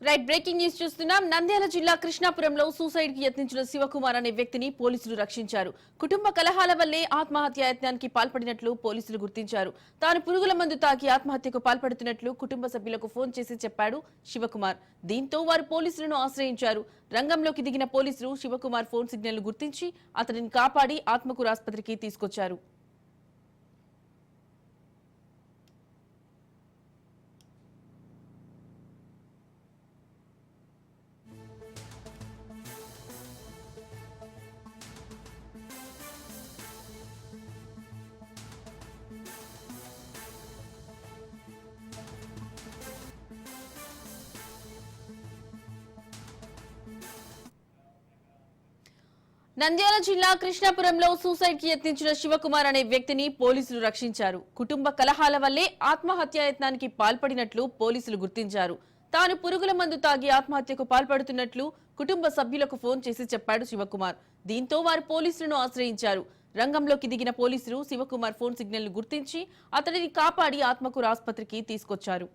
Right breaking news చూస్తున్నాం. నంద్యాల జిల్లా కృష్ణాపురంలో suicide కి యత్నించిన శివకుమార్ అనే వ్యక్తిని పోలీసులు రక్షించారు. కుటుంబ కలహాల వల్లే ఆత్మహత్య యత్నానికి పాల్పడినట్లు పోలీసులు గుర్తించారు. తాను పురుగుల మందు తాగి ఆత్మహత్యకు పాల్పడుతున్నట్లు కుటుంబ సభ్యులకు ఫోన్ చేసి చెప్పాడు శివకుమార్. దీంతో వారు పోలీసులను ఆశ్రయించారు. రంగంలోకి దిగిన పోలీసులు శివకుమార్ ఫోన్ సిగ్నల్ గుర్తించి అతనిని కాపాడి ఆత్మకూరు ఆసుపత్రికి తీసుకొచ్చారు. నంద్యాల జిల్లా కృష్ణాపురంలో సూసైడ్ కి యత్నించిన శివకుమార్ అనే వ్యక్తిని పోలీసులు రక్షించారు. కుటుంబ కలహాల వల్లే ఆత్మహత్యాయత్నానికి పాల్పడినట్లు పోలీసులు గుర్తించారు. తాను పురుగుల మందు తాగి ఆత్మహత్యకు పాల్పడుతున్నట్లు కుటుంబ సభ్యులకు ఫోన్ చేసి చెప్పాడు శివకుమార్. దీంతో వారు పోలీసులను ఆశ్రయించారు. రంగంలోకి దిగిన పోలీసులు శివకుమార్ ఫోన్ సిగ్నల్ గుర్తించి అతడిని కాపాడి ఆత్మకూరు ఆసుపత్రికి తీసుకొచ్చారు.